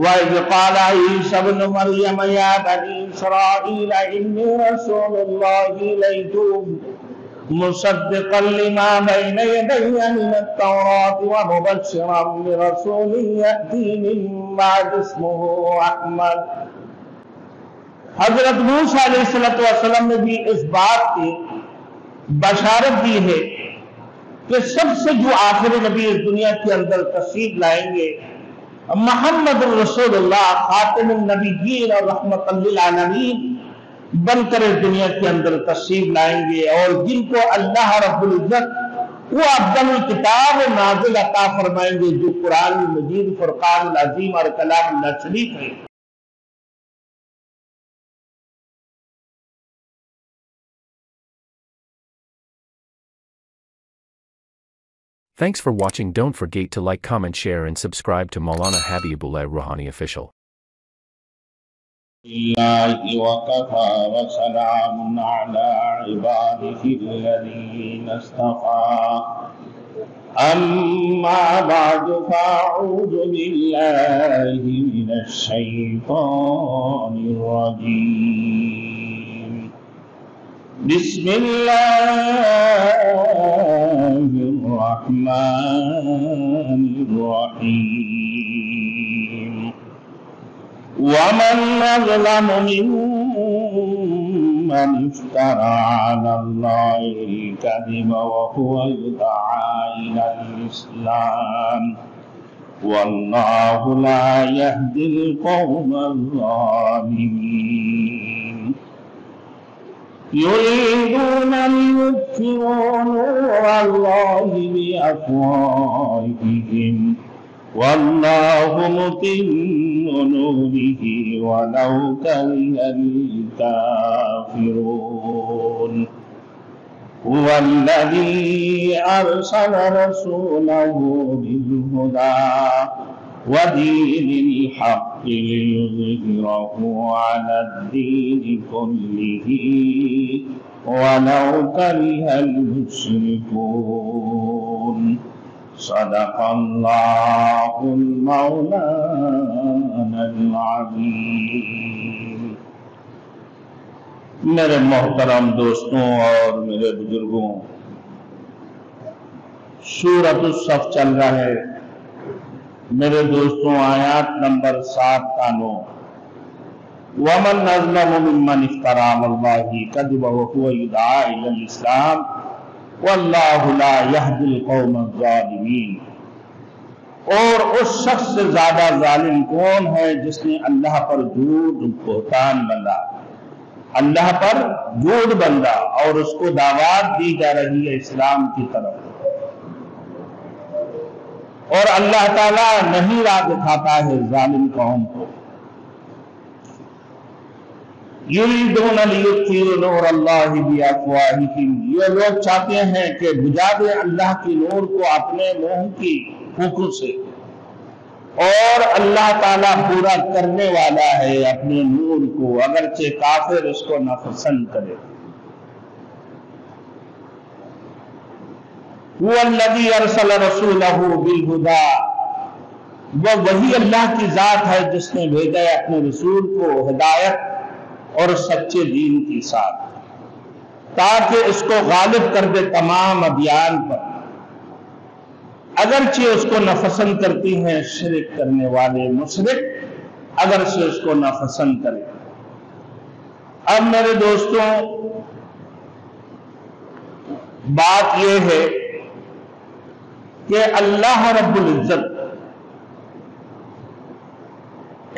وَإِذْ قَالَ عِيسَى ابْنُ مَرْيَمَ يَا بَنِي إِسْرَائِيلَ إِنِّي رَسُولُ اللَّهِ إِلَيْكُمْ مُصَدِّقًا لِمَا بَيْنَ يَدَيَّ مِنَ التَّوْرَاةِ وَمُبَشِّرًا بِرَسُولٍ يَأْتِي مِن بَعْدِي اسْمُهُ أَحْمَدُ۔ حضرت موسیٰ علیہ السلام نے بھی اس بات کی بشارت دی ہے کہ سب سے جو آخر نبی اس دنیا کے اندر تشریف لائیں گے محمد رسول اللہ خاتم النبیین اور رحمت للعالمین بن کر اس دنیا کے اندر تشریف لائیں گے، اور جن کو اللہ رب العزت وہ افضل الکتاب نازل عطا فرمائیں گے جو قرآن مجید، فرقان العظیم اور کلام اللہ شریف ہے۔ Thanks for watching. Don't forget to like, comment, share and subscribe to Maulana Habibullah Rouhani Official. وكفى وسلام على عباده الذين اصطفى أما بعد فأعوذ بالله من الشيطان الرجيم بسم الله الرحمن الرحيم ومن أظلم ممن افترى على الله الكذب وهو يدعى إلى الإسلام والله لا يهدي القوم الظالمين يريدون ليطفئوا نور الله بأفواههم والله متم نوره ولو كره الكافرون هو الذي أرسل رسوله بالهدى ودين الحق ليظهره على الدين كله ولو كره المشركون صدق اللہ المولانا العظیم۔ میرے محترم دوستوں اور میرے بزرگوں، سورۃ الصف چل رہا ہے میرے دوستوں، آیات نمبر 7 کا 9۔ وَمَنْ أَظْلَمُ مِمَّنِ افْتَرَىٰ عَلَى اللَّهِ الْكَذِبَ وَهُوَ يُدْعَىٰ إِلَى الْإِسْلَامِ واللہ لا یہدی القوم الظالمین۔ اور اس شخص سے زیادہ ظالم کون ہے جس نے اللہ پر جھوٹ بہتان بندھا، اللہ پر جھوٹ بندھا اور اس کو دعوت دی جا رہی ہے اسلام کی طرف، اور اللہ تعالیٰ نہیں راہ دکھاتا ہے ظالم قوم کو۔ یریدون لیطفئوا نور اللہ بافواہہم، یہ لوگ چاہتے ہیں کہ بجھا دیں اللہ کی نور کو اپنے منہ کی پھوکوں سے، اور اللہ تعالیٰ پورا کرنے والا ہے اپنے نور کو اگرچہ کافر اس کو ناپسند کرے۔ هو الذی ارسل رسولہ بالہدی، وہ وہی اللہ کی ذات ہے جس نے بھیجا ہے اپنے رسول کو ہدایت اور سچے دین کے ساتھ، تاکہ اس کو غالب کر دے تمام ادیان پر، اگرچہ اس کو ناپسند کرتی ہیں شرک کرنے والے مشرک، اگرچہ اس کو ناپسند کرے۔ اب میرے دوستوں، بات یہ ہے کہ اللہ رب العزت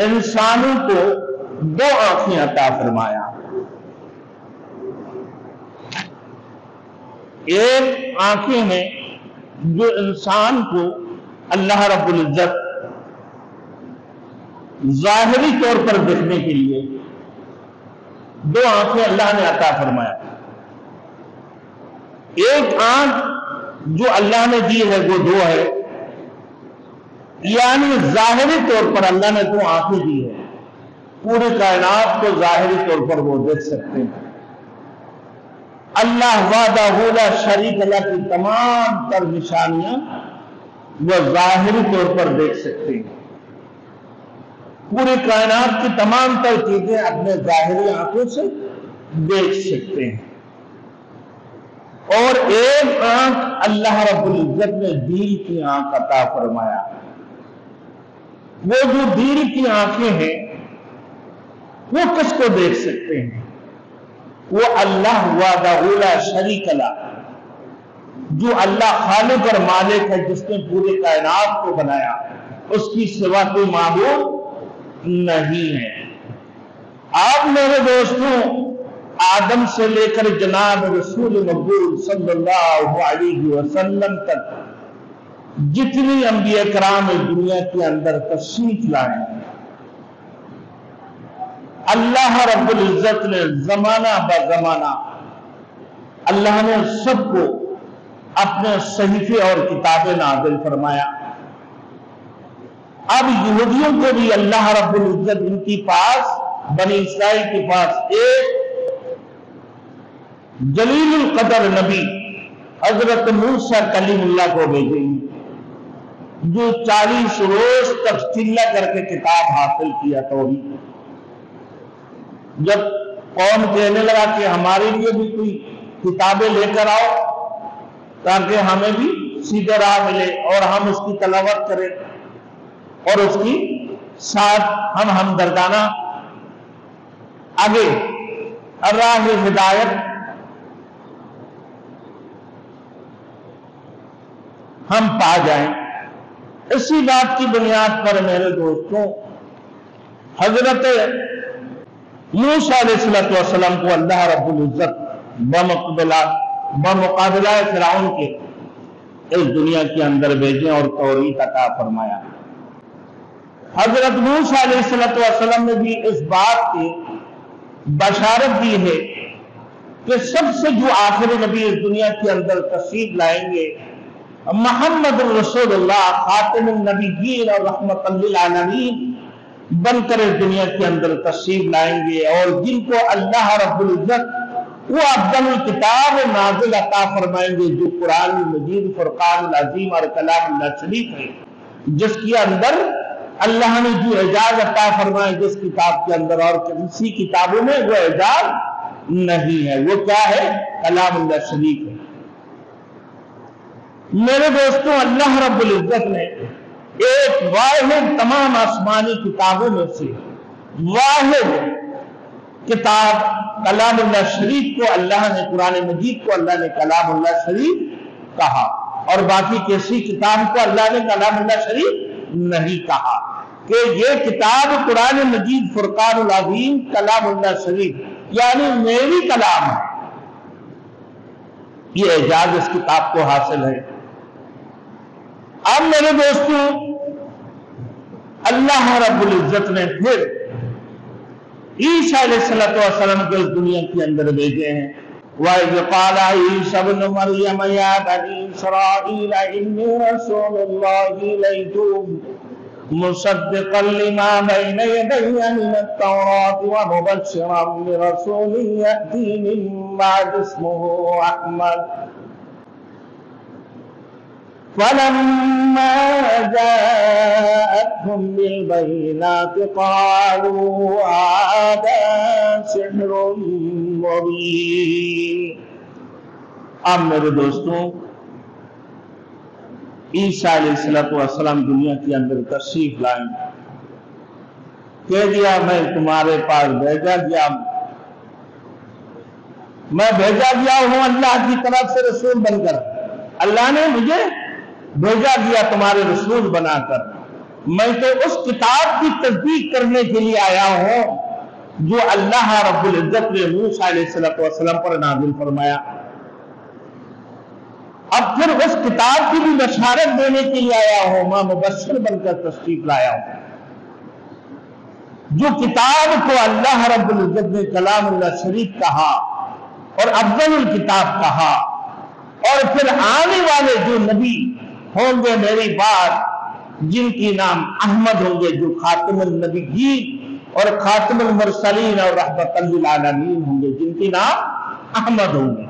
انسانوں کو 2 آنکھیں عطا فرمایا۔ ایک آنکھیں ہیں جو انسان کو اللہ رب العزت ظاہری طور پر دیکھنے کے لیے 2 آنکھیں اللہ نے عطا فرمایا۔ ایک آنکھ جو اللہ نے دی ہے وہ 2 ہے، یعنی ظاہری طور پر اللہ نے 2 آنکھیں دی ہے، پوری کائنات کو ظاہری طور پر وہ دیکھ سکتے ہیں۔ اللہ وحدہ لا شریک اللہ کی تمام تر نشانیاں وہ ظاہری طور پر دیکھ سکتے ہیں۔ پورے کائنات کی تمام تر چیزیں اپنے ظاہری آنکھوں سے دیکھ سکتے ہیں، اور ایک آنکھ اللہ رب العزت نے دل کی آنکھ عطا فرمایا۔ وہ جو دل کی آنکھیں ہیں وہ کس کو دیکھ سکتے ہیں؟ وہ اللہ وحدہ لا شریک لہ، جو اللہ خالق اور مالک ہے، جس نے پورے کائنات کو بنایا، اس کی سوا کوئی معبود نہیں ہے۔ آپ میرے دوستوں، آدم سے لے کر جناب رسول مقبول صلی اللہ علیہ وسلم تک جتنی انبیاء کرام اس دنیا کے اندر تشریف لائے، اللہ رب العزت نے زمانہ بزمانہ اللہ نے سب کو اپنے صحیفے اور کتابیں نازل فرمایا۔ اب یہودیوں کو بھی اللہ رب العزت ان کے پاس، بنی اسرائیل کے پاس، ایک جلیل القدر نبی حضرت موسیٰ کلیم اللہ کو بھیجیں گے، جو 40 روز تک چلہ کر کے کتاب حاصل کیا توحید۔ جب قوم کہنے لگا کہ ہمارے لیے بھی کوئی کتابیں لے کر آؤ تاکہ ہمیں بھی سیدھے راہ ملے اور ہم اس کی تلاوت کریں اور اس کی ساتھ ہم ہمدردانہ آگے راہ ہدایت ہم پا جائیں۔ اسی بات کی بنیاد پر میرے دوستوں، حضرت موسیٰ علیہ السلام کو اللہ رب العزت بمقابلہ فرعون کے اس دنیا کے اندر بھیجیں اور توحید عطا فرمایا۔ حضرت موسیٰ علیہ السلام نے بھی اس بات کی بشارت دی ہے کہ سب سے جو آخری نبی اس دنیا کے اندر تشریف لائیں گے، محمد رسول اللہ خاتم النبیین اور رحمت للعالمین بن کر اس دنیا کے اندر تشریف لائیں گے، اور جن کو اللہ رب العزت وہ افضل الکتاب نازل عطا فرمائیں گے، جو قرآن مجید، فرقان العظیم اور کلام اللہ شریف ہے، جس کے اندر اللہ نے جو اعجاز عطا فرمائے جس کتاب کے اندر، اور کسی کتابوں میں وہ اعجاز نہیں ہے۔ وہ کیا ہے؟ کلام اللہ شریف ہے۔ میرے دوستوں، اللہ رب العزت نے ایک واحد تمام آسمانی کتابوں میں سے واحد کتاب کلام اللہ شریف کو اللہ نے، قرآن مجید کو اللہ نے کلام اللہ شریف کہا، اور باقی کسی کتاب کو اللہ نے کلام اللہ شریف نہیں کہا، کہ یہ کتاب قرآن مجید فرقان العظیم کلام اللہ شریف یعنی میری کلام ہے۔ یہ اعجاز اس کتاب کو حاصل ہے۔ اب میرے دوستوں، اللہ رب العزت نے پھر عیسیٰ علیہ السلام کو اس دنیا کے اندر بھیجے ہیں۔ وَإِذْ قَالَ عِيسَى ابْنُ مَرْيَمَ يَا بَنِي إِسْرَائِيلَ إِنِّي رَسُولُ اللَّهِ إِلَيْكُمْ مُصَدِّقًا لِمَا بَيْنَ يَدَيَّ مِنَ التَّوْرَاةِ وَمُبَشِّرًا بِرَسُولٍ يَأْتِي مِن بَعْدِي اسْمُهُ أَحْمَدُ فَلَمَّا جَاءَتْهُم بِالْبَيِّنَاتِ قَالُوا هَٰذَا سِحْرٌ مُّبِينٌ۔ اب میرے دوستوں، عیسیٰ علیہ السلام دنیا کے اندر تشریف لائیں، کہہ دیا میں تمہارے پاس بھیجا گیا، میں بھیجا گیا ہوں اللہ کی طرف سے رسول بن کر، اللہ نے مجھے بھیجا گیا تمہارے رسول بنا کر، میں تو اس کتاب کی تصدیق کرنے کے لیے آیا ہوں جو اللہ رب العزت نے موسیٰ علیہ السلام پر نازل فرمایا۔ اب پھر اس کتاب کی بھی بشارت دینے کے لیے آیا ہوں، میں مبشر بن کر تشریف لایا ہوں۔ جو کتاب کو اللہ رب العزت نے کلام اللہ شریف کہا اور افضل الکتاب کہا، اور پھر آنے والے جو نبی ہوں گے میری بعد، جن کی نام احمد ہوں گے، جو خاتم النبیین اور خاتم المرسلین اور رحمت للعالمین ہوں گے، جن کی نام احمد ہوں گے۔